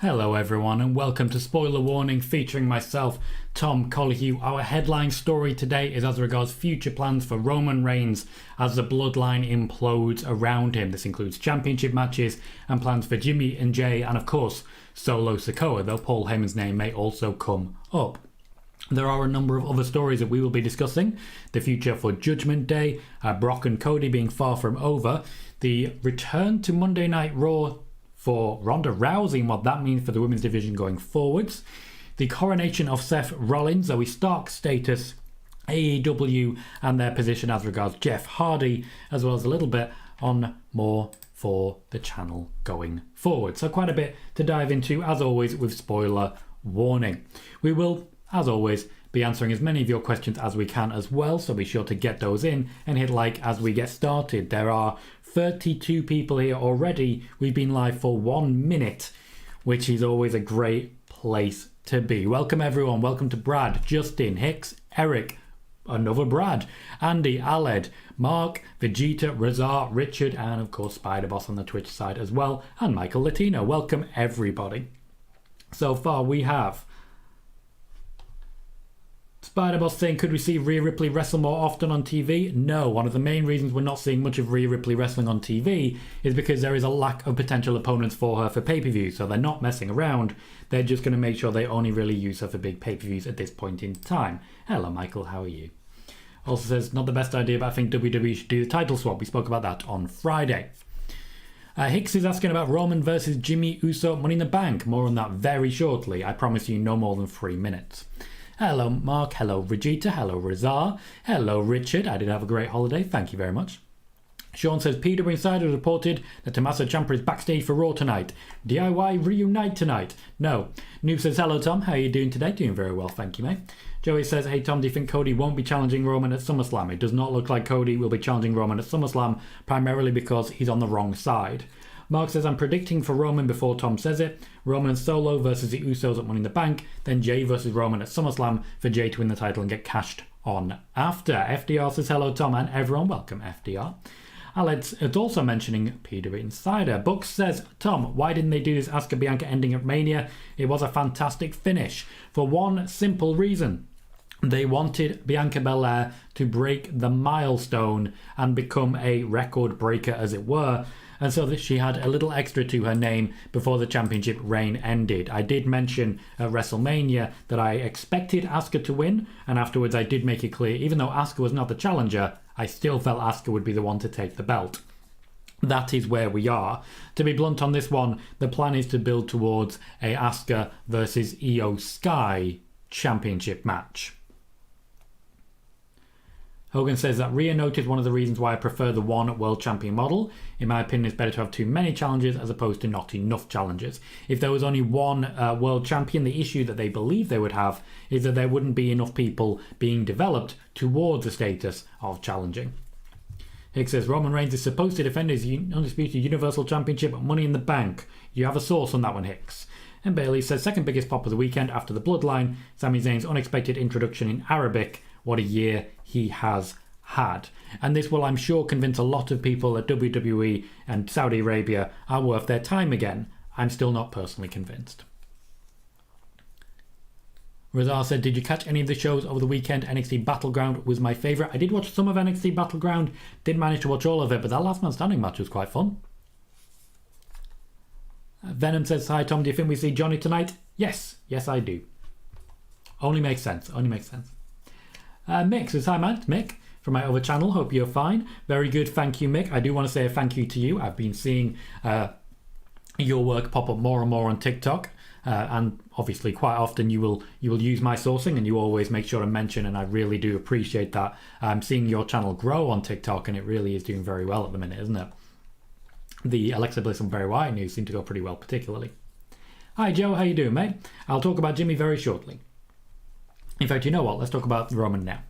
Hello everyone and welcome to Spoiler Warning featuring myself, Tom Colohue. Our headline story today is as regards future plans for Roman Reigns as the Bloodline implodes around him. This includes championship matches and plans for Jimmy and Jey and of course Solo Sikoa, though Paul Heyman's name may also come up. There are a number of other stories that we will be discussing. The future for Judgment Day, Brock and Cody being far from over, the return to Monday Night Raw for Ronda Rousey and what that means for the women's division going forwards, the coronation of Seth Rollins, Zoe Stark's status, AEW and their position as regards Jeff Hardy, as well as a little bit on more for the channel going forward. So quite a bit to dive into, as always, with spoiler warning. We will, as always, be answering as many of your questions as we can as well, so be sure to get those in and hit like as we get started. There are 32 people here already. We've been live for 1 minute, which is always a great place to be. Welcome everyone. Welcome to Brad, Justin, Hicks, Eric, another Brad, Andy, Aled, Mark, Vegeta, Razar, Richard, and of course Spider-Boss on the Twitch side as well, and Michael Latino. Welcome everybody. So far we have Spider-Boss saying, could we see Rhea Ripley wrestle more often on TV? No. One of the main reasons we're not seeing much of Rhea Ripley wrestling on TV is because there is a lack of potential opponents for her for pay-per-views. So they're not messing around. They're just going to make sure they only really use her for big pay-per-views at this point in time. Hello, Michael. How are you? Also says, not the best idea, but I think WWE should do the title swap. We spoke about that on Friday. Hicks is asking about Roman versus Jimmy Uso Money in the Bank. More on that very shortly. I promise you no more than 3 minutes. Hello Mark, hello Vegeta, hello Razar, hello Richard. I did have a great holiday, thank you very much. Sean says PWInsider reported that Tommaso Ciampa is backstage for Raw tonight. DIY reunite tonight. No. Noob says hello Tom, how are you doing today? Doing very well, thank you mate. Joey says, hey Tom, do you think Cody won't be challenging Roman at SummerSlam? It does not look like Cody will be challenging Roman at SummerSlam, primarily because he's on the wrong side. Mark says, I'm predicting for Roman before Tom says it. Roman Solo versus the Usos at Money in the Bank. Then Jey versus Roman at SummerSlam for Jey to win the title and get cashed on after. FDR says, hello Tom and everyone. Welcome FDR. Alex is also mentioning PWInsider. Books says, Tom, why didn't they do this Asuka Bianca ending at Mania? It was a fantastic finish. For one simple reason. They wanted Bianca Belair to break the milestone and become a record breaker, as it were. And so that she had a little extra to her name before the championship reign ended. I did mention at WrestleMania that I expected Asuka to win, and afterwards I did make it clear, even though Asuka was not the challenger, I still felt Asuka would be the one to take the belt. That is where we are. To be blunt on this one, the plan is to build towards a Asuka versus Io Sky championship match. Hogan says that Rhea noted one of the reasons why I prefer the one world champion model. In my opinion, it's better to have too many challenges as opposed to not enough challenges. If there was only one world champion, the issue that they believe they would have is that there wouldn't be enough people being developed towards the status of challenging. Hicks says Roman Reigns is supposed to defend his undisputed Universal Championship at Money in the Bank. You have a source on that one, Hicks. And Bailey says second biggest pop of the weekend after the Bloodline, Sami Zayn's unexpected introduction in Arabic. What a year he has had. And this will, I'm sure, convince a lot of people that WWE and Saudi Arabia are worth their time again. I'm still not personally convinced. Razar said, did you catch any of the shows over the weekend? NXT Battleground was my favourite. I did watch some of NXT Battleground, didn't manage to watch all of it, but that last man standing match was quite fun. Venom says, hi Tom, do you think we see Johnny tonight? Yes I do. Only makes sense. Mick says, hi man, it's Mick from my other channel, hope you're fine. Very good, thank you Mick. I do want to say a thank you to you. I've been seeing your work pop up more and more on TikTok, and obviously quite often you will use my sourcing and you always make sure to mention, and I really do appreciate that. I'm seeing your channel grow on TikTok and it really is doing very well at the minute, isn't it? The Alexa Bliss and Bray Wyatt news seem to go pretty well particularly. Hi Joe, how you doing mate? I'll talk about Jimmy very shortly. In fact, you know what? Let's talk about Roman now.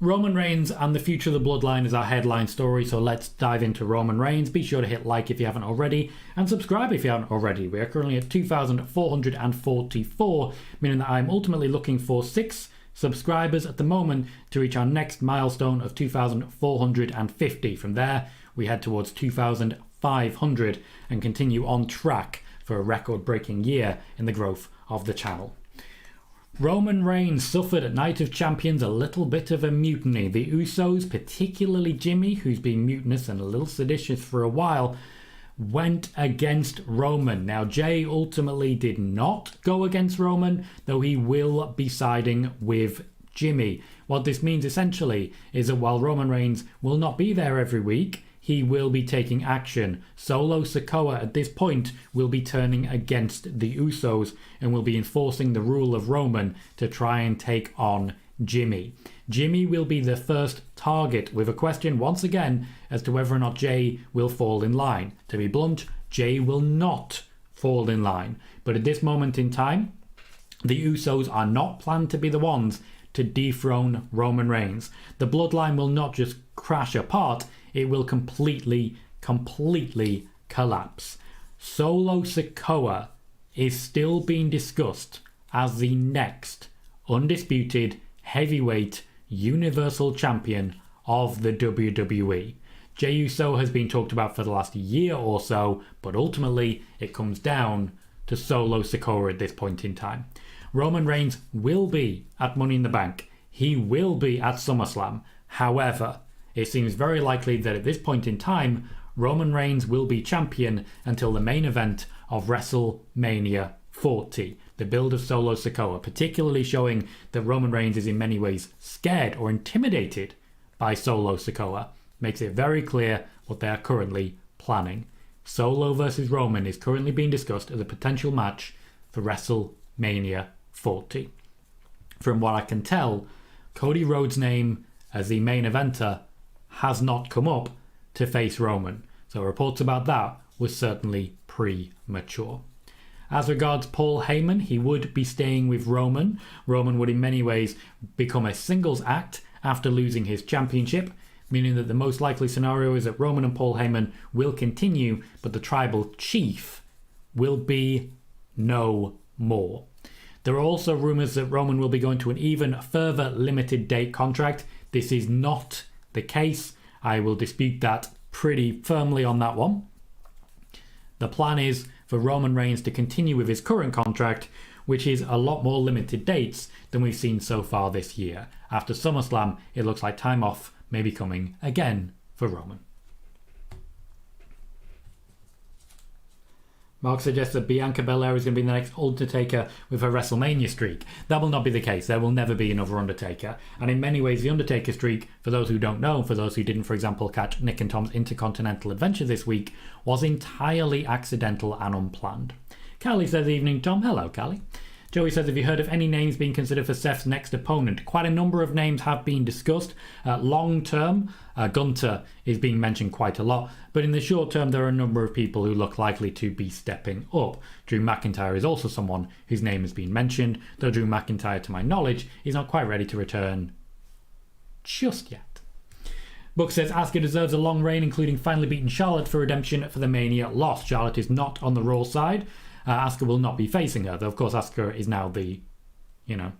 Roman Reigns and the future of the Bloodline is our headline story, so let's dive into Roman Reigns. Be sure to hit like if you haven't already, and subscribe if you haven't already. We are currently at 2,444, meaning that I'm ultimately looking for 6 subscribers at the moment to reach our next milestone of 2,450. From there, we head towards 2,500 and continue on track for a record-breaking year in the growth of the channel. Roman Reigns suffered at Night of Champions a little bit of a mutiny. The Usos, particularly Jimmy, who's been mutinous and a little seditious for a while, went against Roman. Now, Jey ultimately did not go against Roman, though he will be siding with Jimmy. What this means essentially is that while Roman Reigns will not be there every week, he will be taking action. Solo Sikoa at this point will be turning against the Usos and will be enforcing the rule of Roman to try and take on Jimmy. Jimmy will be the first target, with a question once again as to whether or not Jey will fall in line. To be blunt, Jey will not fall in line. But at this moment in time, the Usos are not planned to be the ones to dethrone Roman Reigns. The Bloodline will not just crash apart, it will completely collapse. Solo Sikoa is still being discussed as the next undisputed heavyweight universal champion of the WWE. Jey Uso has been talked about for the last year or so, but ultimately it comes down to Solo Sikoa at this point in time. Roman Reigns will be at Money in the Bank. He will be at SummerSlam. However, it seems very likely that at this point in time, Roman Reigns will be champion until the main event of WrestleMania 40. The build of Solo Sikoa, particularly showing that Roman Reigns is in many ways scared or intimidated by Solo Sikoa, makes it very clear what they are currently planning. Solo versus Roman is currently being discussed as a potential match for WrestleMania 40. From what I can tell, Cody Rhodes' name as the main eventer has not come up to face Roman, so reports about that was certainly premature. As regards Paul Heyman, he would be staying with Roman. Roman would in many ways become a singles act after losing his championship, meaning that the most likely scenario is that Roman and Paul Heyman will continue, but the tribal chief will be no more. There are also rumours that Roman will be going to an even further limited date contract. This is not the case. I will dispute that pretty firmly on that one. The plan is for Roman Reigns to continue with his current contract, which is a lot more limited dates than we've seen so far this year. After SummerSlam, it looks like time off may be coming again for Roman. Mark suggests that Bianca Belair is going to be the next Undertaker with her WrestleMania streak. That will not be the case. There will never be another Undertaker. And in many ways, the Undertaker streak, for those who don't know, for those who didn't, for example, catch Nick and Tom's Intercontinental Adventure this week, was entirely accidental and unplanned. Callie says, evening, Tom. Hello, Callie. Joey says, have you heard of any names being considered for Seth's next opponent? Quite a number of names have been discussed. Long term, Gunther is being mentioned quite a lot. But in the short term, there are a number of people who look likely to be stepping up. Drew McIntyre is also someone whose name has been mentioned, though Drew McIntyre, to my knowledge, is not quite ready to return just yet. Book says, Asuka deserves a long reign, including finally beating Charlotte for redemption for the Mania loss. Charlotte is not on the Raw side. Asuka will not be facing her, though of course Asuka is now the, Yeah,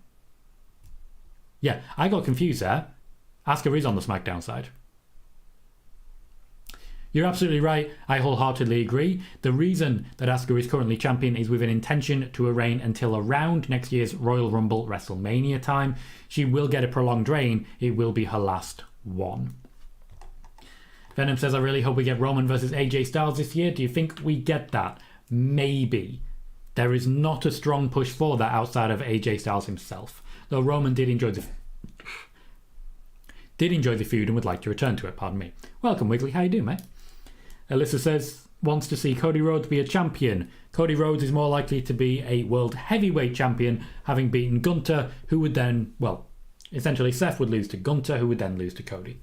I got confused there. Asuka is on the SmackDown side. You're absolutely right. I wholeheartedly agree. The reason that Asuka is currently champion is with an intention to reign until around next year's Royal Rumble WrestleMania time. She will get a prolonged reign. It will be her last one. Venom says, I really hope we get Roman versus AJ Styles this year. Do you think we get that? Maybe. There is not a strong push for that outside of AJ Styles himself. Though Roman did enjoy the feud and would like to return to it, pardon me. Welcome, Wiggly. How you doing, mate? Alyssa says, wants to see Cody Rhodes be a champion. Cody Rhodes is more likely to be a world heavyweight champion, having beaten Gunther, who would then, essentially Seth would lose to Gunther, who would then lose to Cody.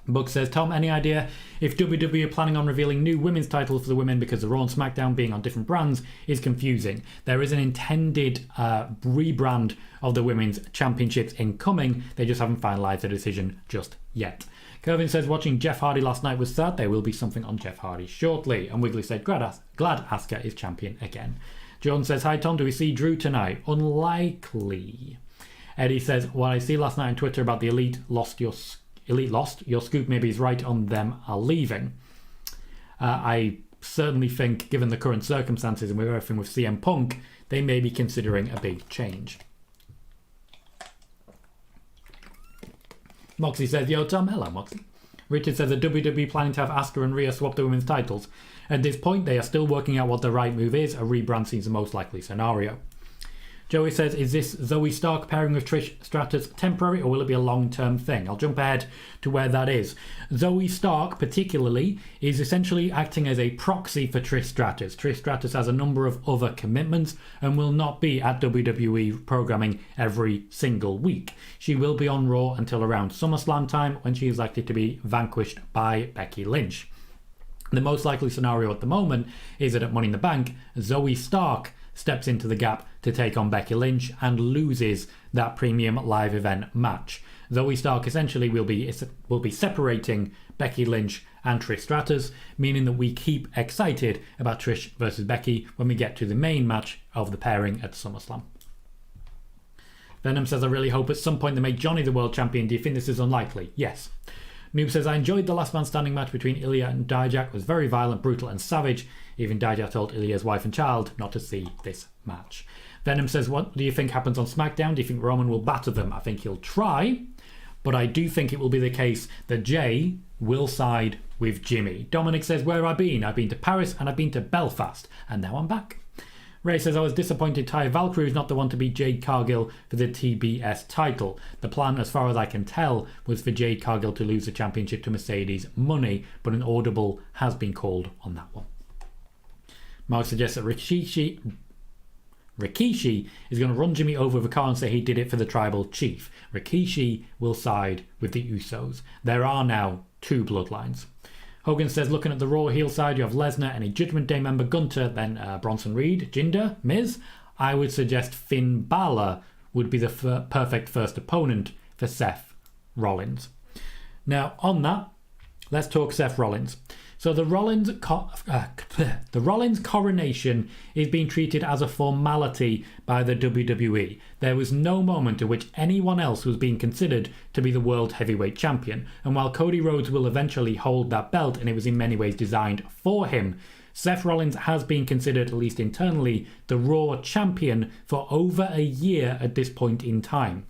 Buck says, Tom, any idea if WWE are planning on revealing new women's titles for the women, because the Raw and SmackDown being on different brands is confusing? There is an intended rebrand of the women's championships incoming. They just haven't finalised the decision just yet. Kevin says, watching Jeff Hardy last night was sad. There will be something on Jeff Hardy shortly. And Wiggly said, glad Asuka is champion again. John says, hi Tom, do we see Drew tonight? Unlikely. Eddie says, what I see last night on Twitter about the Elite lost, your scoop maybe is right on them are leaving. I certainly think, given the current circumstances and with everything with CM Punk, they may be considering a big change. Moxie says, yo Tom, hello Moxie. Richard says, the WWE planning to have Asuka and Rhea swap the women's titles. At this point, they are still working out what the right move is. A rebrand seems the most likely scenario. Joey says, is this Zoe Stark pairing with Trish Stratus temporary or will it be a long-term thing? I'll jump ahead to where that is. Zoe Stark, particularly, is essentially acting as a proxy for Trish Stratus. Trish Stratus has a number of other commitments and will not be at WWE programming every single week. She will be on Raw until around SummerSlam time, when she is likely to be vanquished by Becky Lynch. The most likely scenario at the moment is that at Money in the Bank, Zoe Stark steps into the gap to take on Becky Lynch and loses that premium live event match. Zoe Stark essentially will be separating Becky Lynch and Trish Stratus, meaning that we keep excited about Trish versus Becky when we get to the main match of the pairing at SummerSlam. Venom says, I really hope at some point they make Johnny the world champion. Do you think this is unlikely? Yes. Noob says, I enjoyed the last man standing match between Ilya and Dijak. It was very violent, brutal and savage. Even Dijak told Ilya's wife and child not to see this match. Venom says, what do you think happens on SmackDown? Do you think Roman will batter them? I think he'll try, but I do think it will be the case that Jey will side with Jimmy. Dominic says, where have I been? I've been to Paris and I've been to Belfast, and now I'm back. Ray says, I was disappointed Ty Valkyrie is not the one to beat Jade Cargill for the TBS title. The plan, as far as I can tell, was for Jade Cargill to lose the championship to Mercedes Money, but an audible has been called on that one. Mark suggests that Rikishi is going to run Jimmy over with a car and say he did it for the tribal chief. Rikishi will side with the Usos. There are now 2 bloodlines. Hogan says, looking at the Raw heel side, you have Lesnar and a Judgment Day member, Gunter, then Bronson Reed, Jinder, Miz. I would suggest Finn Balor would be the perfect first opponent for Seth Rollins. Now, on that, let's talk Seth Rollins. So the Rollins coronation is being treated as a formality by the WWE. There was no moment at which anyone else was being considered to be the World Heavyweight Champion. And while Cody Rhodes will eventually hold that belt, and it was in many ways designed for him, Seth Rollins has been considered, at least internally, the Raw Champion for over a year at this point in time.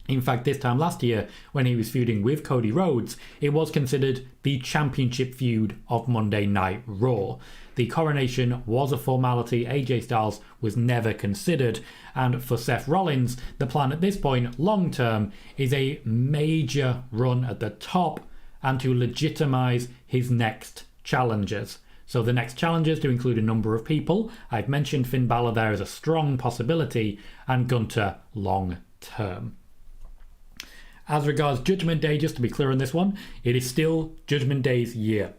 In fact, this time last year, when he was feuding with Cody Rhodes, it was considered the championship feud of Monday Night Raw. The coronation was a formality. AJ Styles was never considered. And for Seth Rollins, the plan at this point, long term, is a major run at the top and to legitimize his next challengers. So the next challengers to include a number of people. I've mentioned Finn Balor there as a strong possibility, and Gunter long term. As regards Judgment Day, just to be clear on this one, it is still Judgment Day's year.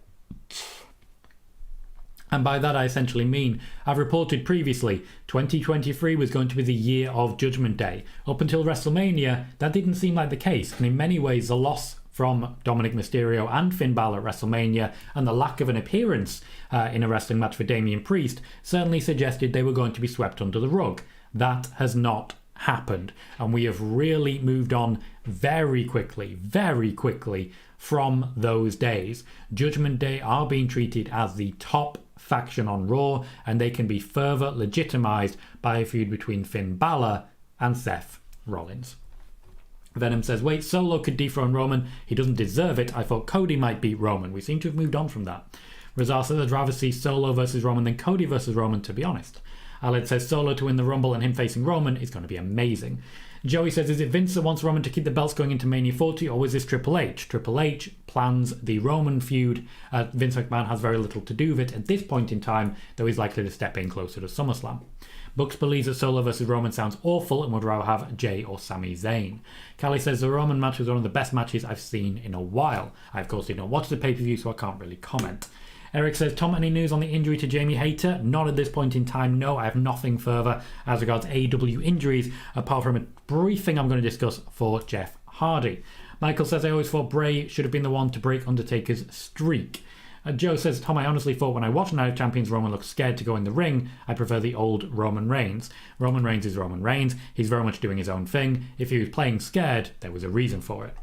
And by that I essentially mean, I've reported previously, 2023 was going to be the year of Judgment Day. Up until WrestleMania, that didn't seem like the case, and in many ways the loss from Dominic Mysterio and Finn Balor at WrestleMania and the lack of an appearance in a wrestling match for Damian Priest certainly suggested they were going to be swept under the rug. That has not happened, and we have really moved on very quickly from those days. Judgment Day are being treated as the top faction on Raw, and they can be further legitimized by a feud between Finn Balor and Seth Rollins. Venom says, wait, Solo could dethrone Roman. He doesn't deserve it. I thought Cody might beat Roman. We seem to have moved on from that. Razar says, I'd rather see Solo versus Roman than Cody versus Roman, to be honest. Aled says Solo to win the Rumble and him facing Roman is going to be amazing. Joey says, is it Vince that wants Roman to keep the belts going into Mania 40, or is this Triple H? Triple H plans the Roman feud. Vince McMahon has very little to do with it at this point in time, though he's likely to step in closer to SummerSlam. Bucks believes that Solo versus Roman sounds awful and would rather have Jey or Sami Zayn. Callie says the Roman match was one of the best matches I've seen in a while. I of course did not watch the pay-per-view, so I can't really comment. Eric says, Tom, any news on the injury to Jamie Hayter? Not at this point in time, no. I have nothing further as regards AEW injuries, apart from a briefing I'm going to discuss for Jeff Hardy. Michael says, I always thought Bray should have been the one to break Undertaker's streak. Joe says, Tom, I honestly thought when I watched Night of Champions, Roman looked scared to go in the ring. I prefer the old Roman Reigns. Roman Reigns is Roman Reigns. He's very much doing his own thing. If he was playing scared, there was a reason for it.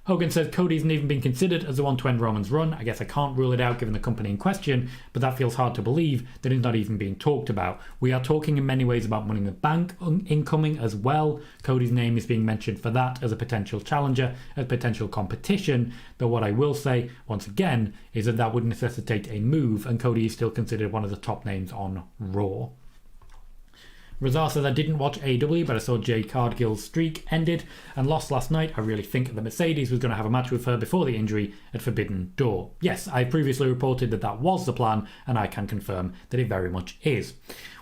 Hogan says Cody isn't even been considered as the one to end Roman's run. I guess I can't rule it out given the company in question, but that feels hard to believe that it's not even being talked about. We are talking in many ways about Money in the Bank incoming as well. Cody's name is being mentioned for that as a potential challenger, as potential competition, though what I will say, once again, is that would necessitate a move, and Cody is still considered one of the top names on Raw. Razar says, I didn't watch AEW, but I saw Jade Cargill's streak ended and lost last night. I really think that Mercedes was going to have a match with her before the injury at Forbidden Door. Yes, I previously reported that that was the plan, and I can confirm that it very much is.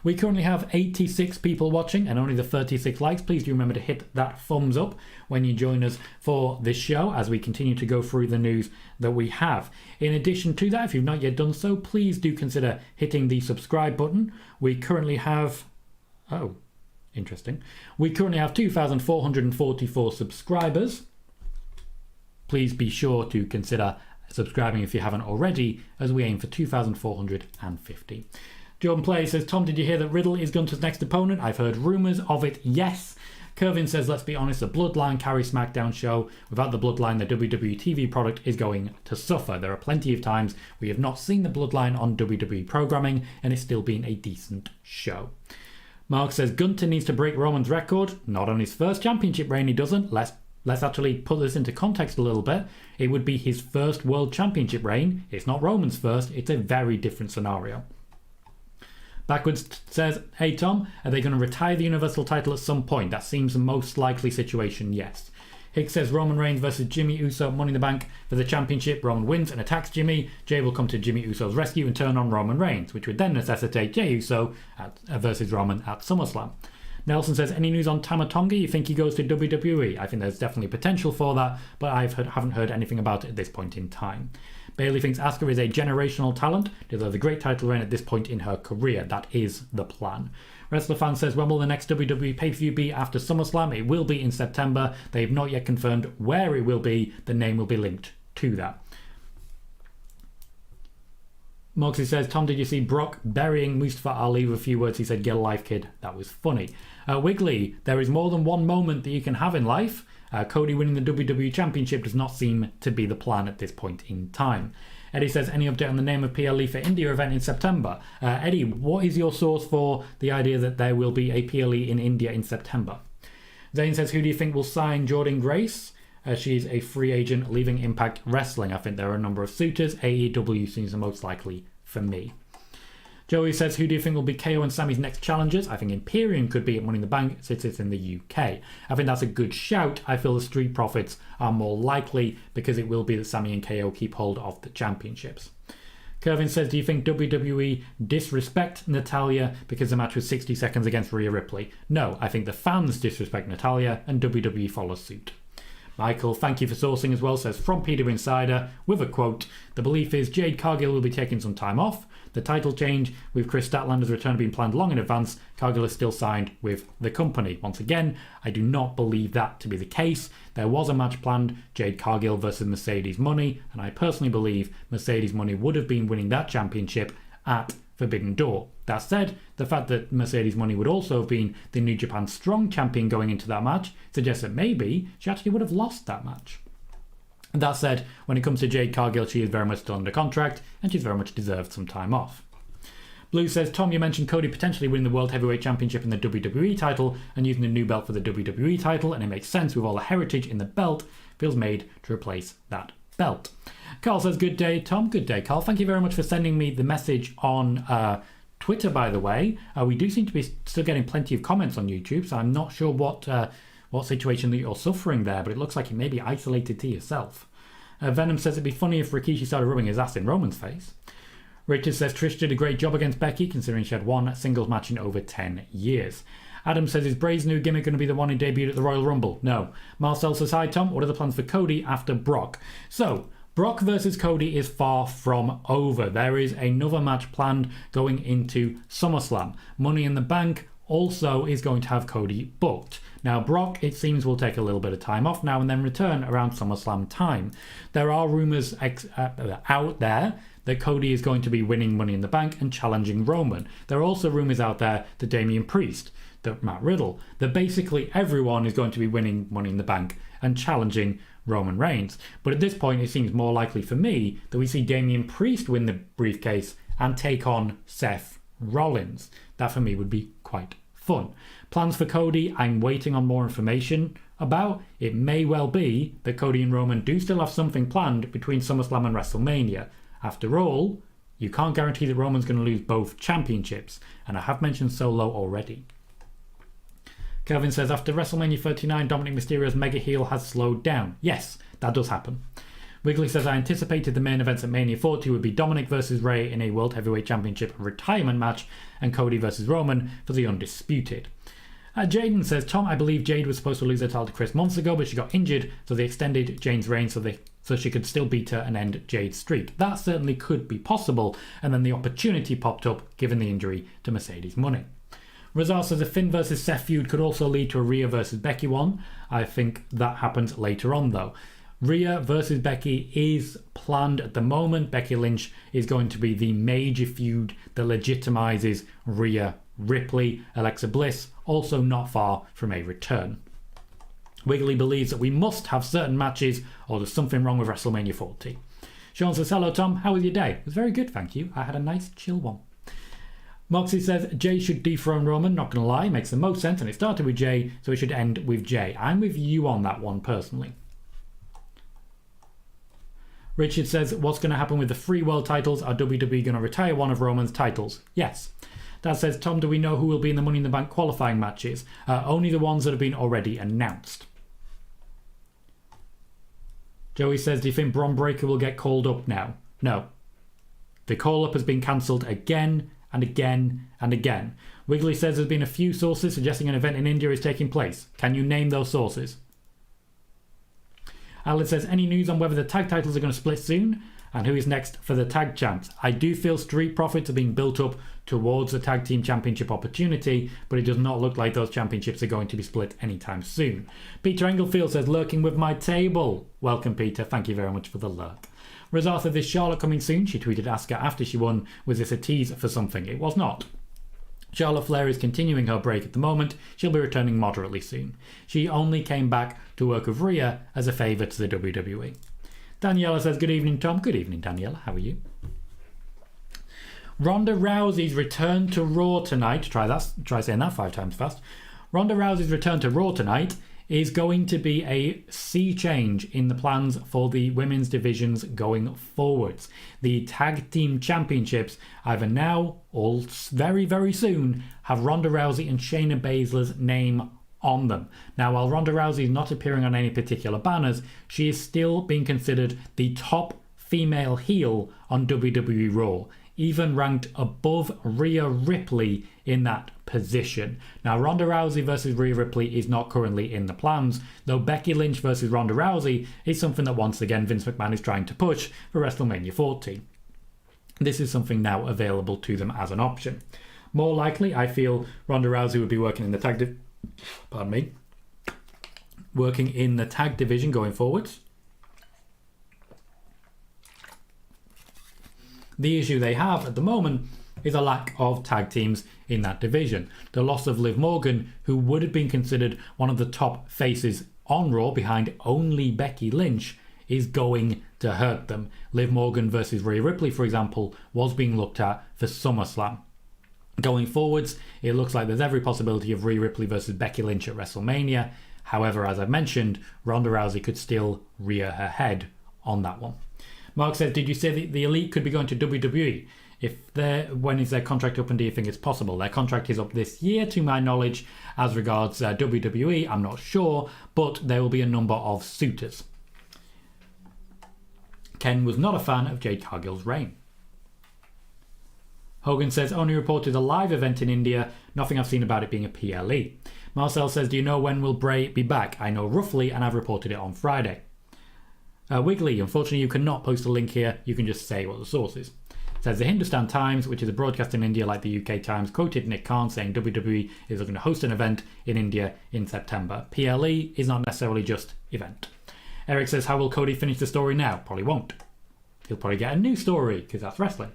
We currently have 86 people watching and only the 36 likes. Please do remember to hit that thumbs up when you join us for this show as we continue to go through the news that we have. In addition to that, if you've not yet done so, please do consider hitting the subscribe button. We currently have... Oh, interesting. We currently have 2,444 subscribers. Please be sure to consider subscribing if you haven't already, as we aim for 2,450. Jordan Play says, Tom, did you hear that Riddle is Gunther's next opponent? I've heard rumours of it, yes. Kervin says, let's be honest, the Bloodline carry SmackDown show. Without the Bloodline, the WWE TV product is going to suffer. There are plenty of times we have not seen the Bloodline on WWE programming, and it's still been a decent show. Mark says, Gunther needs to break Roman's record. Not on his first championship reign, he doesn't. Let's actually put this into context a little bit. It would be his first world championship reign. It's not Roman's first. It's a very different scenario. Backwards says, hey Tom, are they going to retire the Universal title at some point? That seems the most likely situation, yes. Hicks says Roman Reigns versus Jimmy Uso, Money in the Bank for the championship. Roman wins and attacks Jimmy. Jey will come to Jimmy Uso's rescue and turn on Roman Reigns, which would then necessitate Jey Uso versus Roman at SummerSlam. Nelson says, any news on Tama Tonga? You think he goes to WWE? I think there's definitely potential for that, but I haven't heard anything about it at this point in time. Bailey thinks Asuka is a generational talent, deserves a great title reign at this point in her career. That is the plan. Wrestler Fan says, when will the next WWE pay-per-view be after SummerSlam? It will be in September. They have not yet confirmed where it will be. The name will be linked to that. Moxie says, Tom, did you see Brock burying Mustafa Ali with a few words? He said, get a life, kid. That was funny. Wiggly, there is more than one moment that you can have in life. Cody winning the WWE Championship does not seem to be the plan at this point in time. Eddie says, any update on the name of PLE for India event in September? Eddie, what is your source for the idea that there will be a PLE in India in September? Zane says, who do you think will sign Jordynne Grace? She's a free agent leaving Impact Wrestling. I think there are a number of suitors. AEW seems the most likely for me. Joey says, who do you think will be KO and Sammy's next challengers? I think Imperium could be at Money in the Bank since it's in the UK. I think that's a good shout. I feel the Street Profits are more likely because it will be that Sammy and KO keep hold of the championships. Kervin says, do you think WWE disrespect Natalya because the match was 60 seconds against Rhea Ripley? No, I think the fans disrespect Natalya and WWE follows suit. Michael, thank you for sourcing as well, says, from PWInsider, with a quote, the belief is Jade Cargill will be taking some time off. The title change with Chris Statlander's return being planned long in advance. Cargill is still signed with the company. Once again, I do not believe that to be the case. There was a match planned, Jade Cargill versus Mercedes Money, and I personally believe Mercedes Money would have been winning that championship at Forbidden Door. That said, the fact that Mercedes Money would also have been the New Japan Strong champion going into that match suggests that maybe she actually would have lost that match. That said, when it comes to Jade Cargill, she is very much still under contract and she's very much deserved some time off. Blue says, Tom, you mentioned Cody potentially winning the World Heavyweight Championship and the WWE title and using the new belt for the WWE title, and it makes sense with all the heritage in the belt feels made to replace that belt. Carl says, good day, Tom. Good day, Carl. Thank you very much for sending me the message on Twitter, by the way. We do seem to be still getting plenty of comments on YouTube, so I'm not sure what situation that you're suffering there, but it looks like you may be isolated to yourself. Venom says it'd be funny if Rikishi started rubbing his ass in Roman's face. Richard says Trish did a great job against Becky, considering she had one singles match in over 10 years. Adam says, is Bray's new gimmick going to be the one who debuted at the Royal Rumble? No. Marcel says, hi Tom, what are the plans for Cody after Brock? So, Brock versus Cody is far from over. There is another match planned going into SummerSlam. Money in the Bank also is going to have Cody booked. Now, Brock, it seems, will take a little bit of time off now and then return around SummerSlam time. There are rumours out there that Cody is going to be winning Money in the Bank and challenging Roman. There are also rumours out there that Damian Priest, that Matt Riddle, that basically everyone is going to be winning Money in the Bank and challenging Roman Reigns. But at this point, it seems more likely for me that we see Damian Priest win the briefcase and take on Seth Rollins. That for me would be quite fun. Plans for Cody, I'm waiting on more information about. It may well be that Cody and Roman do still have something planned between SummerSlam and WrestleMania. After all, you can't guarantee that Roman's going to lose both championships, and I have mentioned Solo already. Kelvin says, after WrestleMania 39, Dominic Mysterio's mega heel has slowed down. Yes, that does happen. Wiggly says, I anticipated the main events at Mania 40 would be Dominic versus Rey in a World Heavyweight Championship retirement match, and Cody versus Roman for the Undisputed. Jaden says, Tom, I believe Jade was supposed to lose her title to Chris months ago, but she got injured, so they extended Jane's reign so she could still beat her and end Jade's streak. That certainly could be possible, and then the opportunity popped up given the injury to Mercedes Moné. Razar says a Finn versus Seth feud could also lead to a Rhea versus Becky one. I think that happens later on though. Rhea versus Becky is planned at the moment. Becky Lynch is going to be the major feud that legitimizes Rhea Ripley. Alexa Bliss also not far from a return. Wiggly believes that we must have certain matches or there's something wrong with WrestleMania 40. Sean says, hello Tom, how was your day? It was very good, thank you. I had a nice chill one. Moxie says, Jey should dethrone Roman, not gonna lie, makes the most sense, and it started with Jey, so it should end with Jey. I'm with you on that one personally. Richard says, what's going to happen with the free world titles? Are WWE going to retire one of Roman's titles? Yes. Dad says, Tom, do we know who will be in the Money in the Bank qualifying matches? Only the ones that have been already announced. Joey says, do you think Bron Breakker will get called up now? No. The call-up has been cancelled again and again and again. Wiggly says there's been a few sources suggesting an event in India is taking place. Can you name those sources? Alan says, any news on whether the tag titles are going to split soon? And who is next for the tag champs? I do feel Street Profits are being built up towards the tag team championship opportunity, but it does not look like those championships are going to be split anytime soon. Peter Englefield says, lurking with my table. Welcome, Peter. Thank you very much for the lurk. Razar said, is Charlotte coming soon? She tweeted Asuka after she won. Was this a tease for something? It was not. Charlotte Flair is continuing her break at the moment. She'll be returning moderately soon. She only came back to work with Rhea as a favour to the WWE. Daniela says, good evening, Tom. Good evening, Daniela. How are you? Ronda Rousey's return to Raw tonight. Try saying that 5 times fast. Ronda Rousey's return to Raw tonight is going to be a sea change in the plans for the women's divisions going forwards. The tag team championships either now or very, very soon have Ronda Rousey and Shayna Baszler's name on them. Now, while Ronda Rousey is not appearing on any particular banners, she is still being considered the top female heel on WWE Raw, even ranked above Rhea Ripley in that position. Now, Ronda Rousey versus Rhea Ripley is not currently in the plans, though Becky Lynch versus Ronda Rousey is something that once again Vince McMahon is trying to push for WrestleMania 40. This is something now available to them as an option. More likely, I feel Ronda Rousey would be working in the tag division going forwards. The issue they have at the moment is a lack of tag teams in that division. The loss of Liv Morgan, who would have been considered one of the top faces on Raw behind only Becky Lynch, is going to hurt them. Liv Morgan versus Rhea Ripley, for example, was being looked at for SummerSlam. Going forwards, it looks like there's every possibility of Rhea Ripley versus Becky Lynch at WrestleMania. However, as I've mentioned, Ronda Rousey could still rear her head on that one. Mark says, did you say that the Elite could be going to WWE? When is their contract up and do you think it's possible? Their contract is up this year, to my knowledge. As regards WWE, I'm not sure, but there will be a number of suitors. Ken was not a fan of Jade Cargill's reign. Hogan says, only reported a live event in India. Nothing I've seen about it being a PLE. Marcel says, do you know when will Bray be back? I know roughly, and I've reported it on Friday. Wiggly, unfortunately you cannot post a link here. You can just say what the source is. It says the Hindustan Times, which is a broadcast in India like the UK Times, quoted Nick Khan saying WWE is looking to host an event in India in September. PLE is not necessarily just event. Eric says, how will Cody finish the story now? Probably won't. He'll probably get a new story, because that's wrestling.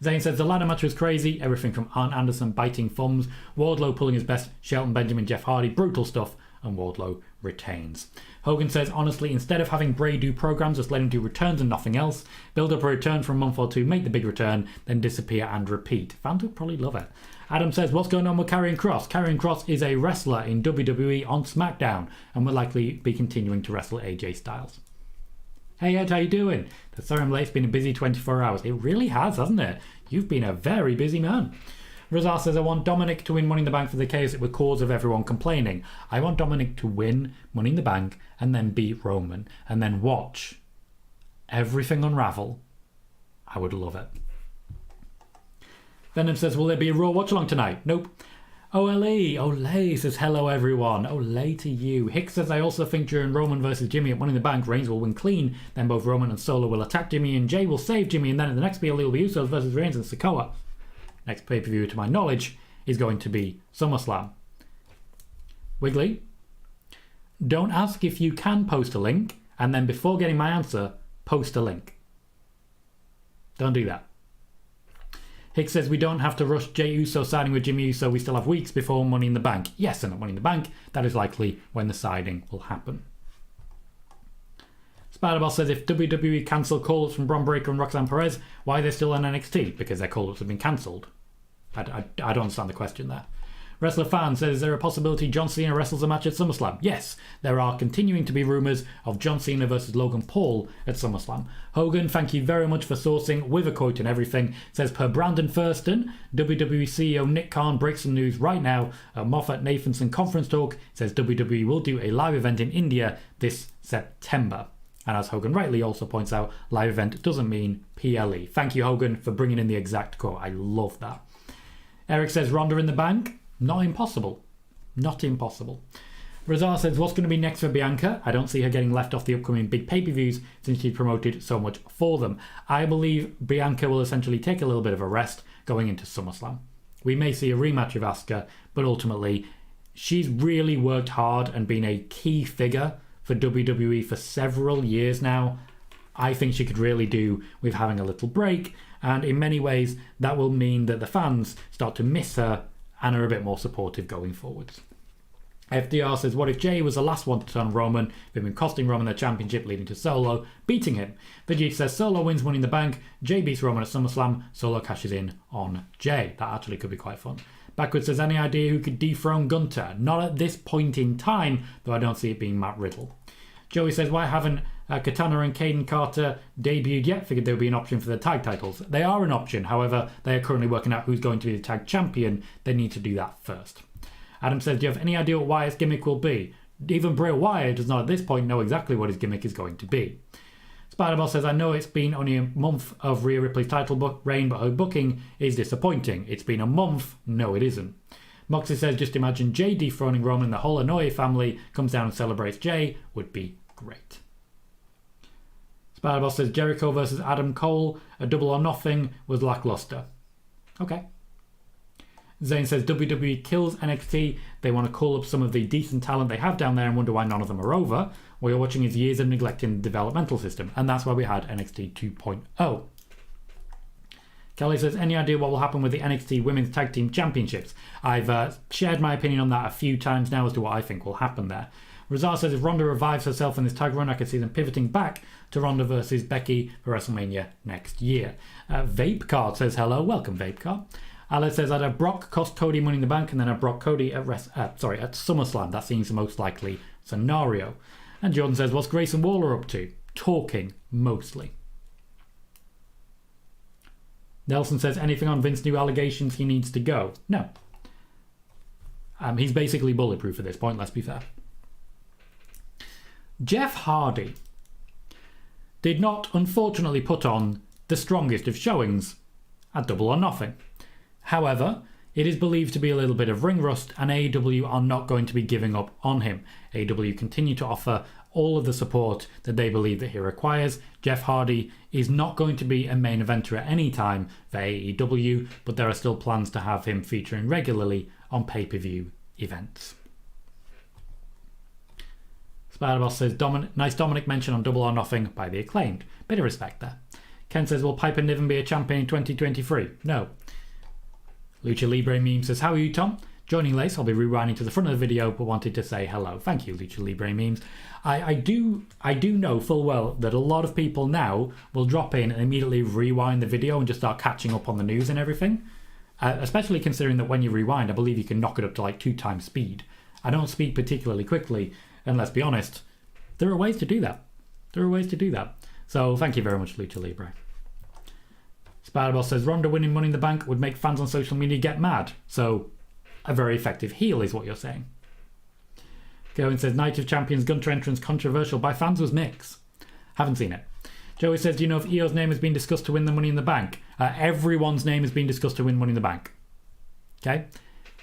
Zane says, the ladder match was crazy. Everything from Arn Anderson biting thumbs, Wardlow pulling his best, Shelton Benjamin, Jeff Hardy, brutal stuff. and Wardlow retains. Hogan says, honestly, instead of having Bray do programs, just let him do returns and nothing else. Build up a return for a month or two, make the big return, then disappear and repeat. Fans would probably love it. Adam says, what's going on with Karrion Kross? Karrion Kross is a wrestler in WWE on SmackDown and will likely be continuing to wrestle AJ Styles. Hey Ed, how you doing? Sorry I'm late, it's been a busy 24 hours. It really has, hasn't it? You've been a very busy man. Razar says, I want Dominic to win Money in the Bank for the chaos it would cause of everyone complaining. I want Dominic to win Money in the Bank and then beat Roman and then watch everything unravel. I would love it. Venom says, will there be a Raw watch along tonight? Nope. Ole says, hello everyone. Ole to you. Hicks says, I also think during Roman versus Jimmy at Money in the Bank, Reigns will win clean. Then both Roman and Solo will attack Jimmy and Jey will save Jimmy. And then at the next PLE will be Usos versus Reigns and Sikoa. Next pay-per-view, to my knowledge, is going to be SummerSlam. Wiggly, don't ask if you can post a link, and then before getting my answer, post a link. Don't do that. Hicks says, we don't have to rush Jey Uso signing with Jimmy Uso. We still have weeks before Money in the Bank. Yes, and at Money in the Bank, that is likely when the signing will happen. Spider-Boss says, if WWE cancel call-ups from Bron Breakker and Roxanne Perez, why are they still on NXT? Because their call-ups have been cancelled. I don't understand the question there. Wrestler Fan says, is there a possibility John Cena wrestles a match at SummerSlam? Yes, there are continuing to be rumours of John Cena versus Logan Paul at SummerSlam. Hogan, thank you very much for sourcing, with a quote and everything, says, per Brandon Thurston, WWE CEO Nick Khan breaks some news right now at Moffat-Nathanson conference talk, says WWE will do a live event in India this September. And as Hogan rightly also points out, live event doesn't mean PLE. Thank you, Hogan, for bringing in the exact quote. I love that. Eric says, Ronda in the Bank? Not impossible. Not impossible. Razar says, what's going to be next for Bianca? I don't see her getting left off the upcoming big pay-per-views since she's promoted so much for them. I believe Bianca will essentially take a little bit of a rest going into SummerSlam. We may see a rematch of Asuka, but ultimately she's really worked hard and been a key figure for WWE for several years now. I think she could really do with having a little break, and in many ways that will mean that the fans start to miss her and are a bit more supportive going forwards. FDR says, what if Jey was the last one to turn Roman, who'd been costing Roman the championship leading to Solo beating him? Vegeta says, Solo wins Money in the Bank, Jey beats Roman at SummerSlam, Solo cashes in on Jey. That actually could be quite fun. Backwards says, any idea who could dethrone Gunter? Not at this point in time, though I don't see it being Matt Riddle. Joey says, why haven't Katana and Caden Carter debuted yet? Figured there would be an option for the tag titles. They are an option, however, they are currently working out who's going to be the tag champion. They need to do that first. Adam says, do you have any idea what Wyatt's gimmick will be? Even Bray Wyatt does not at this point know exactly what his gimmick is going to be. Spider-Boss says, I know it's been only a month of Rhea Ripley's title reign, but her booking is disappointing. It's been a month. No, it isn't. Moxie says, just imagine Jey dethroning Roman and the whole Anoa'i family comes down and celebrates Jey. Would be great. Spider-Boss says, Jericho versus Adam Cole, a double or nothing, was lackluster. Okay. Zane says, WWE kills NXT. They want to call up some of the decent talent they have down there and wonder why none of them are over. What you're watching is years of neglecting the developmental system, and that's why we had NXT 2.0. Kelly says, any idea what will happen with the NXT Women's Tag Team Championships? I've shared my opinion on that a few times now as to what I think will happen there. Razar says, if Ronda revives herself in this tag run, I could see them pivoting back to Ronda versus Becky for WrestleMania next year. Vape Card says, hello, welcome Vape Card. Alex says, I'd have Brock cost Cody Money in the Bank and then have Brock Cody at SummerSlam. That seems the most likely scenario. And Jordan says, what's Grayson Waller up to? Talking, mostly. Nelson says, anything on Vince new allegations he needs to go? No. He's basically bulletproof at this point, let's be fair. Jeff Hardy did not, unfortunately, put on the strongest of showings at Double or Nothing. However, it is believed to be a little bit of ring rust, and AEW are not going to be giving up on him. AEW continue to offer all of the support that they believe that he requires. Jeff Hardy is not going to be a main eventer at any time for AEW, but there are still plans to have him featuring regularly on pay-per-view events. Spider-Boss says, nice Dominic mention on Double or Nothing by the Acclaimed. Bit of respect there. Ken says, will Piper Niven be a champion in 2023? No. Lucha Libre meme says, how are you, Tom? Joining Lace, I'll be rewinding to the front of the video, but wanted to say hello. Thank you, Lucha Libre Memes. I do know full well that a lot of people now will drop in and immediately rewind the video and just start catching up on the news and everything. Especially considering that when you rewind, I believe you can knock it up to like 2 times speed. I don't speak particularly quickly, and let's be honest, there are ways to do that. So thank you very much, Lucha Libre. Spiderboss says, Ronda winning Money in the Bank would make fans on social media get mad. So, a very effective heel is what you're saying. Goin says, Night of Champions Gunter entrance controversial by fans was mixed. Haven't seen it. Joey says, do you know if Io's name has been discussed to win the Money in the Bank? Everyone's name has been discussed to win Money in the Bank. Okay?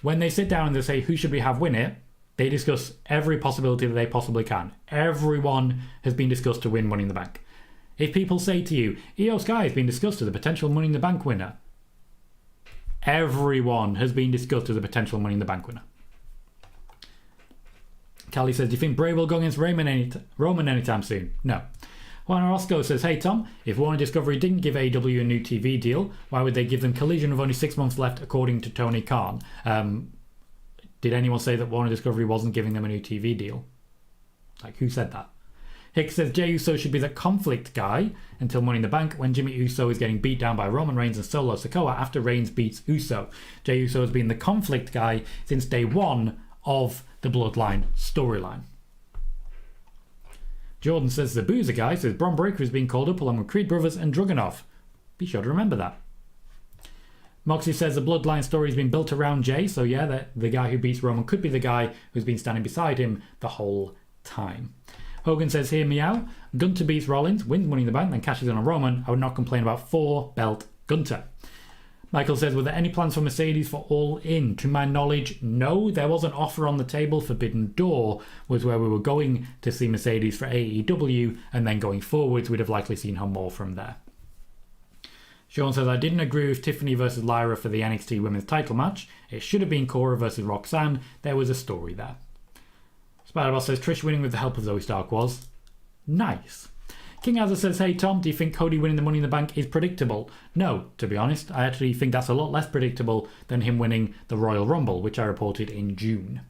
When they sit down and they say, who should we have win it? They discuss every possibility that they possibly can. Everyone has been discussed to win Money in the Bank. If people say to you, Io Sky has been discussed as a potential Money in the Bank winner, everyone has been discussed as a potential Money in the Bank winner. Callie says, do you think Bray will go against Roman anytime soon? No. Juan Orozco says, hey Tom, if Warner Discovery didn't give AEW a new TV deal, why would they give them Collision with only 6 months left according to Tony Khan? Did anyone say that Warner Discovery wasn't giving them a new TV deal? Like, who said that? Hicks says Jey Uso should be the conflict guy until Money in the Bank when Jimmy Uso is getting beat down by Roman Reigns and Solo Sikoa after Reigns beats Uso. Jey Uso has been the conflict guy since day 1 of the Bloodline storyline. Jordan says the Boozer guy says Bron Breakker is being called up along with Creed Brothers and Dragunov. Be sure to remember that. Moxie says the Bloodline story has been built around Jey, so yeah, the guy who beats Roman could be the guy who's been standing beside him the whole time. Hogan says, hear me out. Gunter beats Rollins, wins Money in the Bank, then cashes in on Roman. I would not complain about 4-belt Gunter. Michael says, were there any plans for Mercedes for All In? To my knowledge, no. There was an offer on the table. Forbidden Door was where we were going to see Mercedes for AEW, and then going forwards, we'd have likely seen her more from there. Sean says, I didn't agree with Tiffany versus Lyra for the NXT Women's title match. It should have been Cora versus Roxanne. There was a story there. Spiderboss says Trish winning with the help of Zoe Stark was nice. King Azza says, hey Tom, do you think Cody winning the Money in the Bank is predictable? No, to be honest. I actually think that's a lot less predictable than him winning the Royal Rumble, which I reported in June.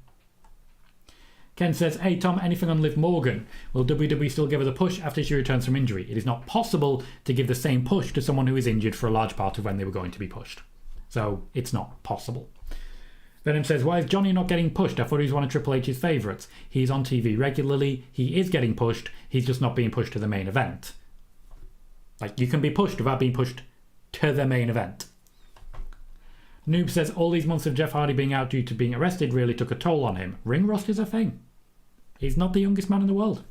Ken says, hey Tom, anything on Liv Morgan? Will WWE still give her the push after she returns from injury? It is not possible to give the same push to someone who is injured for a large part of when they were going to be pushed. So it's not possible. Venom says, why is Johnny not getting pushed? I thought he was one of Triple H's favourites. He's on TV regularly. He is getting pushed. He's just not being pushed to the main event. Like, you can be pushed without being pushed to the main event. Noob says, all these months of Jeff Hardy being out due to being arrested really took a toll on him. Ring rust is a thing. He's not the youngest man in the world.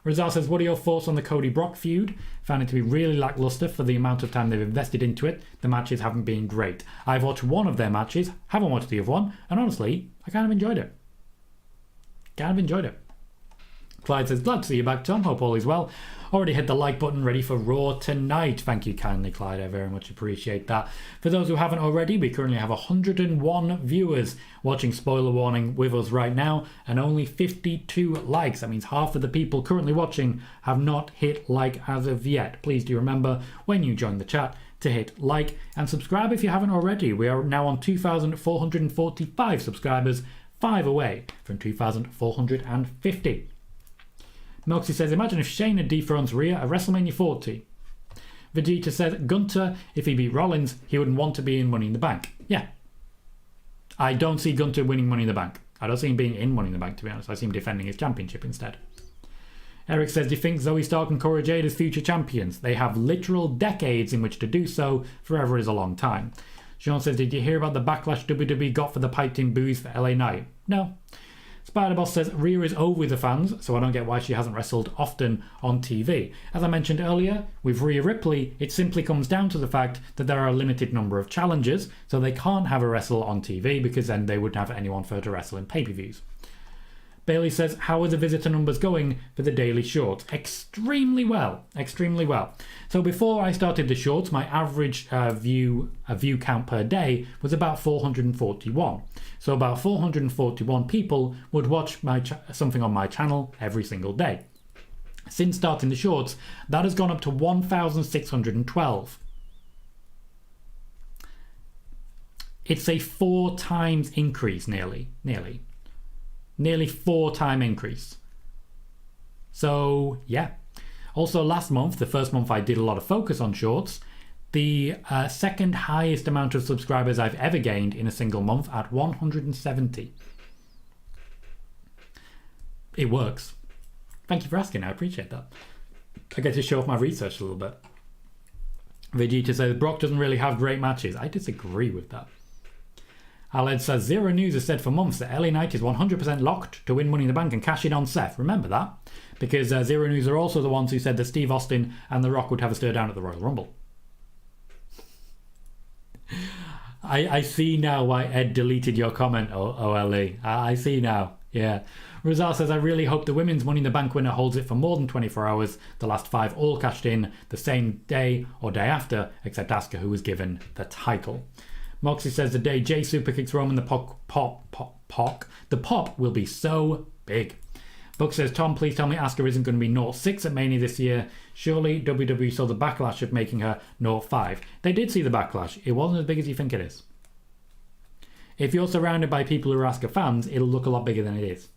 Rizal says, what are your thoughts on the Cody Brock feud? Found it to be really lackluster for the amount of time they've invested into it. The matches haven't been great. I've watched one of their matches, haven't watched the other one, and honestly, I kind of enjoyed it. Clyde says, glad to see you back, Tom. Hope all is well. Already hit the like button, ready for Raw tonight. Thank you kindly, Clyde. I very much appreciate that. For those who haven't already, we currently have 101 viewers watching Spoiler Warning with us right now, and only 52 likes. That means half of the people currently watching have not hit like as of yet. Please do remember, when you join the chat, to hit like and subscribe if you haven't already. We are now on 2,445 subscribers, 5 away from 2,450. Moxie says, imagine if Shayna dethrones Rhea at WrestleMania 40. Vegeta says, Gunter, if he beat Rollins, he wouldn't want to be in Money in the Bank. Yeah. I don't see Gunter winning Money in the Bank. I don't see him being in Money in the Bank, to be honest. I see him defending his championship instead. Eric says, do you think Zoe Stark and Cora Jade as future champions? They have literal decades in which to do so. Forever is a long time. Sean says, did you hear about the backlash WWE got for the piped-in boos for LA Knight? No. Spiderboss says, Rhea is over with the fans, so I don't get why she hasn't wrestled often on TV. As I mentioned earlier, with Rhea Ripley, it simply comes down to the fact that there are a limited number of challenges, so they can't have a wrestle on TV because then they wouldn't have anyone for her to wrestle in pay-per-views. Bailey says, how are the visitor numbers going for the daily shorts? Extremely well. So before I started the shorts, my average view count per day was about 441. So about 441 people would watch something on my channel every single day. Since starting the shorts, that has gone up to 1,612. It's a 4 times increase, nearly 4 time increase. So yeah. Also last month, the first month I did a lot of focus on shorts, the second highest amount of subscribers I've ever gained in a single month at 170. It works. Thank you for asking, I appreciate that. I get to show off my research a little bit. Vegeta says, Brock doesn't really have great matches. I disagree with that. Aled says, Zero News has said for months that LA Knight is 100% locked to win Money in the Bank and cash in on Seth. Remember that? Because Zero News are also the ones who said that Steve Austin and The Rock would have a stare down at the Royal Rumble. I see now why Ed deleted your comment, OLE. I see now. Yeah. Rizal says, I really hope the women's Money in the Bank winner holds it for more than 24 hours. The last 5 all cashed in the same day or day after, except Asuka, who was given the title. Moxie says, the day Jey super kicks Roman, the pop will be so big. Buck says, Tom, please tell me Asuka isn't going to be 0-6 at Mania this year. Surely WWE saw the backlash of making her 0-5. They did see the backlash. It wasn't as big as you think it is. If you're surrounded by people who are Asuka fans, it'll look a lot bigger than it is.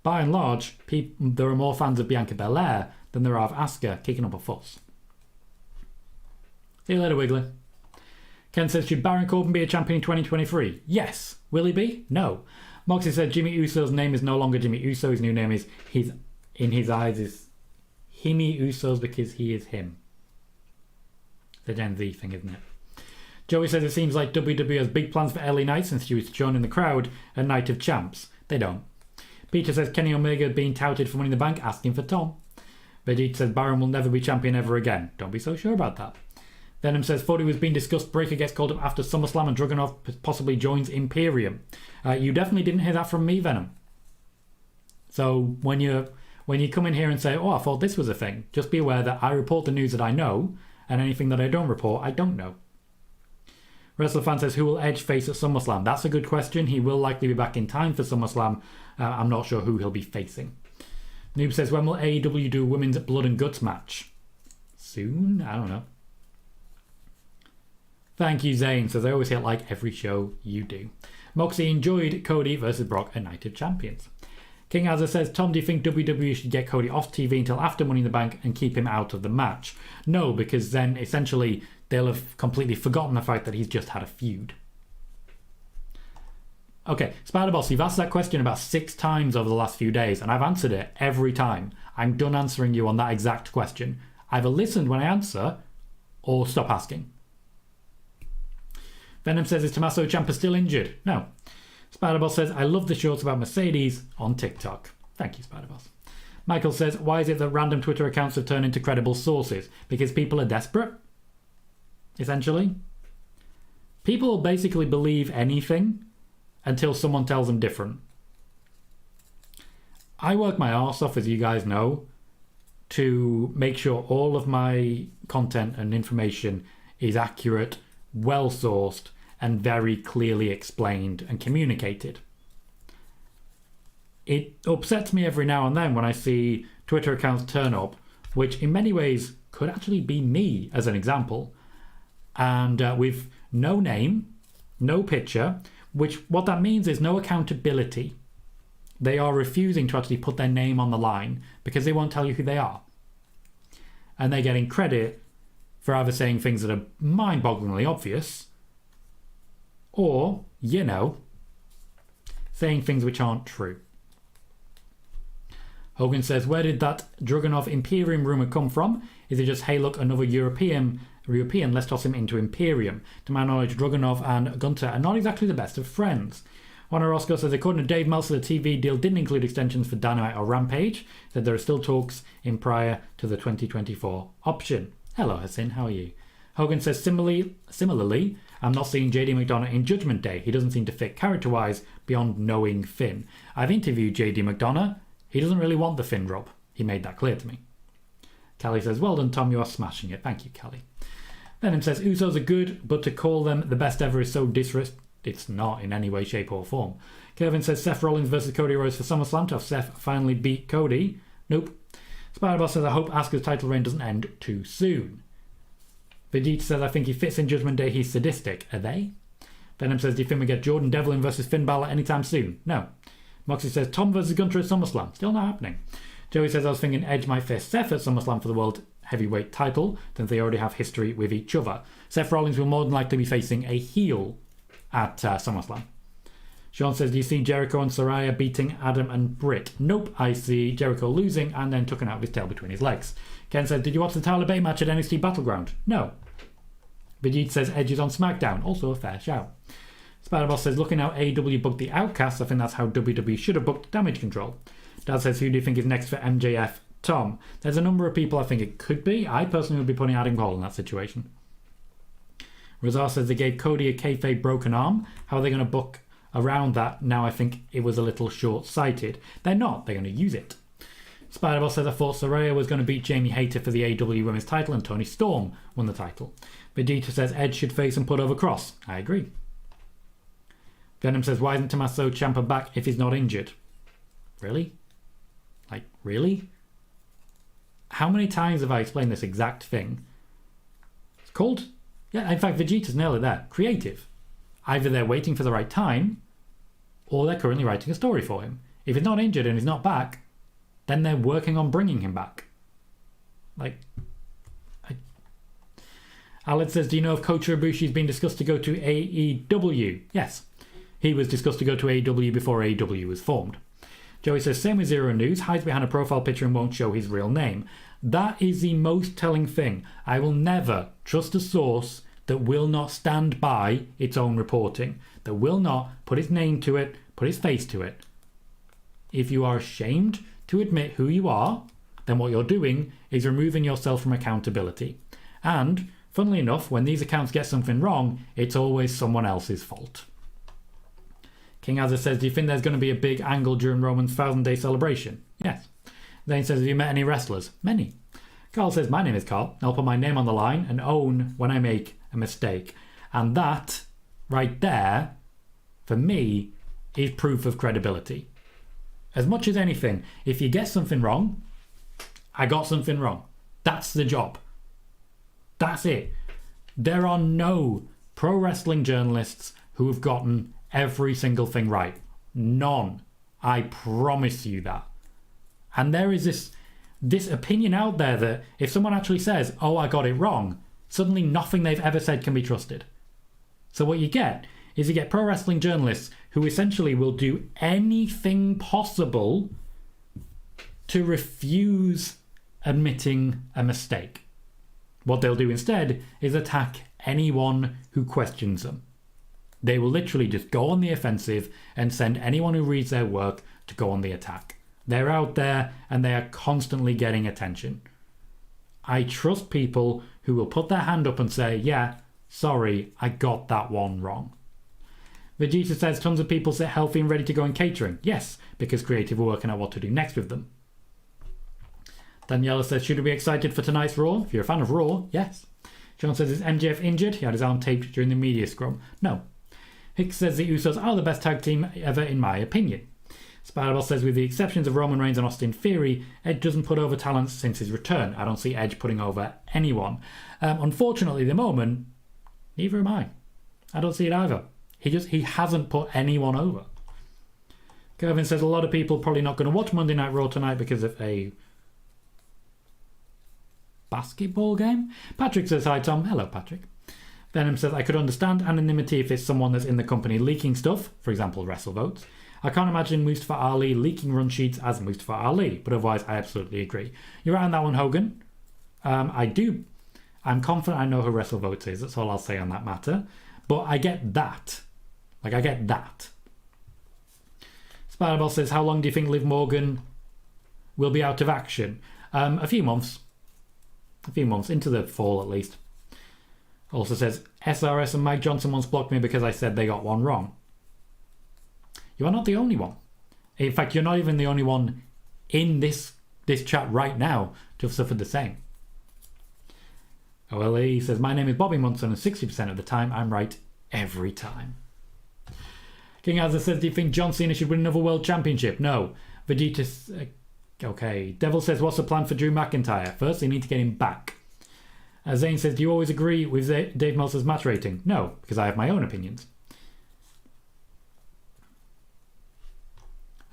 By and large, there are more fans of Bianca Belair than there are of Asuka kicking up a fuss. See you later, Wiggly. Ken says, should Baron Corbin be a champion in 2023? Yes. Will he be? No. Moxie said, Jimmy Uso's name is no longer Jimmy Uso. His new name is, in his eyes, is Himi Usos because he is him. The Gen Z thing, isn't it? Joey says, it seems like WWE has big plans for LA Knight since she was shown in the crowd at Night of Champs. They don't. Peter says, Kenny Omega being touted for Money in the Bank, asking for Tom. Vegeta says, Baron will never be champion ever again. Don't be so sure about that. Venom says, thought it was being discussed. Breaker gets called up after SummerSlam and Dragunov possibly joins Imperium. You definitely didn't hear that from me, Venom. So when you come in here and say, oh, I thought this was a thing, just be aware that I report the news that I know, and anything that I don't report, I don't know. WrestleFan says, who will Edge face at SummerSlam? That's a good question. He will likely be back in time for SummerSlam. I'm not sure who he'll be facing. Noob says, when will AEW do women's blood and guts match? Soon? I don't know. Thank you, Zane. Says, I always hit like every show you do. Moxie enjoyed Cody versus Brock at Night of Champions. King Azza says, Tom, do you think WWE should get Cody off TV until after Money in the Bank and keep him out of the match? No, because then essentially they'll have completely forgotten the fact that he's just had a feud. Okay, Spider-Boss, you've asked that question about 6 times over the last few days, and I've answered it every time. I'm done answering you on that exact question. Either listen when I answer, or stop asking. Venom says, is Tommaso Ciampa still injured? No. Spider-Boss says, I love the shorts about Mercedes on TikTok. Thank you, Spider-Boss. Michael says, why is it that random Twitter accounts have turned into credible sources? Because people are desperate? Essentially. People basically believe anything until someone tells them different. I work my arse off, as you guys know, to make sure all of my content and information is accurate, well-sourced, and very clearly explained and communicated. It upsets me every now and then when I see Twitter accounts turn up, which in many ways could actually be me as an example, and with no name, no picture, which what that means is no accountability. They are refusing to actually put their name on the line because they won't tell you who they are. And they're getting credit for either saying things that are mind-bogglingly obvious or, saying things which aren't true. Hogan says, where did that Dragunov Imperium rumour come from? Is it just, hey look, another European, let's toss him into Imperium? To my knowledge, Dragunov and Gunter are not exactly the best of friends. Juan Orozco says, according to Dave Meltzer, the TV deal didn't include extensions for Dynamite or Rampage. Said there are still talks in prior to the 2024 option. Hello, Hassan, how are you? Hogan says, similarly, I'm not seeing JD McDonough in Judgment Day. He doesn't seem to fit character-wise beyond knowing Finn. I've interviewed JD McDonough. He doesn't really want the Finn drop. He made that clear to me. Callie says, well done, Tom, you are smashing it. Thank you, Callie. Venom says, Usos are good, but to call them the best ever is so disrespectful. It's not in any way, shape or form. Kevin says, Seth Rollins versus Cody Rhodes for SummerSlam to have Seth finally beat Cody. Nope. Spider-Boss says, I hope Asuka's title reign doesn't end too soon. Vegeta says, I think he fits in Judgment Day. He's sadistic. Are they? Venom says, do you think we get Jordan Devlin versus Finn Balor anytime soon? No. Moxie says, Tom versus Gunter at SummerSlam. Still not happening. Joey says, I was thinking Edge might face Seth at SummerSlam for the World Heavyweight title, since they already have history with each other. Seth Rollins will more than likely be facing a heel at SummerSlam. Sean says, do you see Jericho and Saraya beating Adam and Britt? Nope, I see Jericho losing and then tucking out with his tail between his legs. Ken says, did you watch the Tyler Bate match at NXT Battleground? No. Vijit says, Edge is on SmackDown. Also a fair shout. Spider-Boss says, looking how AEW booked the Outcasts, I think that's how WWE should have booked Damage Control. Dad says, who do you think is next for MJF? Tom. There's a number of people I think it could be. I personally would be putting Adam Cole in that situation. Razar says they gave Cody a kayfabe broken arm. How are they going to book around that? Now I think it was a little short-sighted. They're not. They're going to use it. Spider-Boss says, I thought Saraya was going to beat Jamie Hayter for the AEW Women's title and Toni Storm won the title. Vegeta says Edge should face and put over Cross. I agree. Venom says, why isn't Tommaso Ciampa back if he's not injured? Really? Like, really? How many times have I explained this exact thing? It's called... Yeah, in fact, Vegeta's nailed it there. Creative. Either they're waiting for the right time, or they're currently writing a story for him. If he's not injured and he's not back, then they're working on bringing him back. Like... Alex says, do you know if Kota Ibushi's been discussed to go to AEW? Yes. He was discussed to go to AEW before AEW was formed. Joey says, same with Zero News, hides behind a profile picture and won't show his real name. That is the most telling thing. I will never trust a source that will not stand by its own reporting, that will not put its name to it, put its face to it. If you are ashamed to admit who you are, then what you're doing is removing yourself from accountability. And, funnily enough, when these accounts get something wrong, it's always someone else's fault. King Azza says, do you think there's going to be a big angle during Roman's 1,000-day celebration? Yes. Zane says, have you met any wrestlers? Many. Carl says, my name is Carl. I'll put my name on the line and own when I make a mistake. And that, right there, for me, is proof of credibility. As much as anything, if you get something wrong, I got something wrong. That's the job. That's it. There are no pro wrestling journalists who have gotten every single thing right. None. I promise you that. And there is this opinion out there that if someone actually says, oh, I got it wrong, suddenly nothing they've ever said can be trusted. So what you get is you get pro wrestling journalists who essentially will do anything possible to refuse admitting a mistake. What they'll do instead is attack anyone who questions them. They will literally just go on the offensive and send anyone who reads their work to go on the attack. They're out there and they are constantly getting attention. I trust people who will put their hand up and say, yeah, sorry, I got that one wrong. Vegeta says tons of people sit healthy and ready to go in catering. Yes, because creative are working out what to do next with them. Daniela says, should we be excited for tonight's Raw? If you're a fan of Raw, yes. John says, is MJF injured? He had his arm taped during the media scrum. No. Hicks says the Usos are the best tag team ever in my opinion. Spider-Boss says, with the exceptions of Roman Reigns and Austin Theory, Edge doesn't put over talent since his return. I don't see Edge putting over anyone. Unfortunately, at the moment, neither am I. I don't see it either. He hasn't put anyone over. Kevin says, a lot of people probably not going to watch Monday Night Raw tonight because of a basketball game. Patrick says, hi Tom. Hello, Patrick. Venom says, I could understand anonymity if it's someone that's in the company leaking stuff, for example, WrestleVotes. I can't imagine Mustafa Ali leaking run sheets as Mustafa Ali, but otherwise I absolutely agree. You're right on that one, Hogan. I'm confident I know who WrestleVotes is, that's all I'll say on that matter. But I get that. I get that. Spiderball says, how long do you think Liv Morgan will be out of action? A few months. A few months, into the fall at least. Also says, SRS and Mike Johnson once blocked me because I said they got one wrong. You are not the only one. In fact, you're not even the only one in this chat right now to have suffered the same. OLE says, my name is Bobby Munson and 60% of the time I'm right every time. King Azza says, do you think John Cena should win another world championship? No. Vegeta... okay. Devil says, what's the plan for Drew McIntyre? First, they need to get him back. Zane says, do you always agree with Dave Meltzer's match rating? No, because I have my own opinions.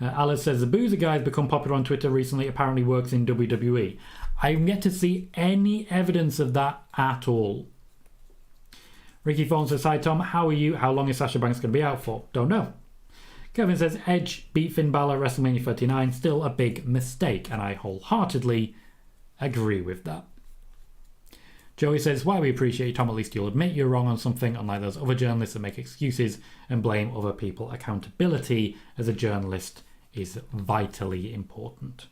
Alice says, the Boozer guy has become popular on Twitter recently, apparently works in WWE. I'm yet to see any evidence of that at all. Ricky Phone says, hi Tom, how are you? How long is Sasha Banks going to be out for? Don't know. Kevin says, Edge beat Finn Balor at WrestleMania 39, still a big mistake, and I wholeheartedly agree with that. Joey says, why we appreciate you, Tom, at least you'll admit you're wrong on something, unlike those other journalists that make excuses and blame other people. Accountability as a journalist is vitally important.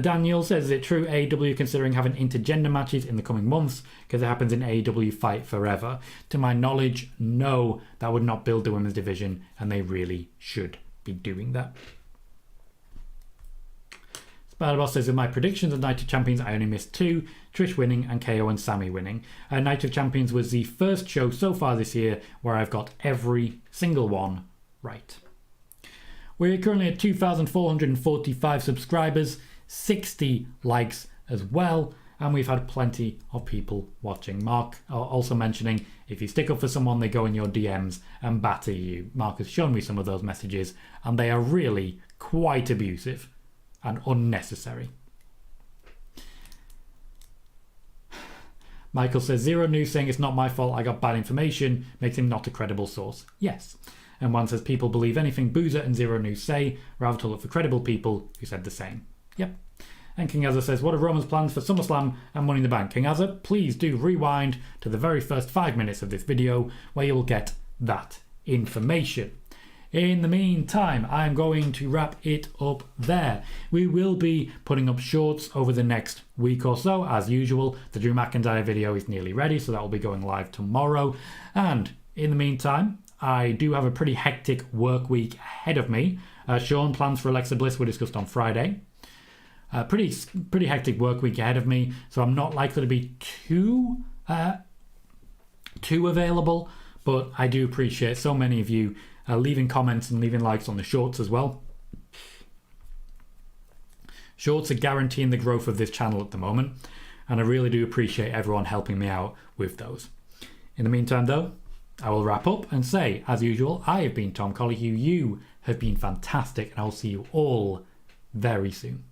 Daniel says, is it true AEW considering having intergender matches in the coming months because it happens in AEW Fight Forever? To my knowledge, no, that would not build the women's division, and they really should be doing that. Spider-Boss says, with my predictions of Night of Champions, I only missed 2, Trish winning and KO and Sammy winning. Night of Champions was the first show so far this year where I've got every single one right. We're currently at 2,445 subscribers, 60 likes as well, and we've had plenty of people watching. Mark also mentioning, if you stick up for someone, they go in your DMs and batter you. Mark has shown me some of those messages, and they are really quite abusive and unnecessary. Michael says, Zero News saying it's not my fault, I got bad information, makes him not a credible source. Yes. And one says, people believe anything Boozer and Zero News say, rather to look for credible people who said the same. Yep. And King Azza says, what are Roman's plans for SummerSlam and Money in the Bank? King Azza, please do rewind to the very first 5 minutes of this video where you will get that information. In the meantime, I'm going to wrap it up there. We will be putting up shorts over the next week or so. As usual, the Drew McIntyre video is nearly ready, so that will be going live tomorrow. And in the meantime, I do have a pretty hectic work week ahead of me. Sean plans for Alexa Bliss were discussed on Friday. Pretty hectic work week ahead of me, so I'm not likely to be too available, but I do appreciate so many of you leaving comments and leaving likes on the shorts as well. Shorts are guaranteeing the growth of this channel at the moment, and I really do appreciate everyone helping me out with those. In the meantime though, I will wrap up and say, as usual, I have been Tom Colohue, you have been fantastic, and I'll see you all very soon.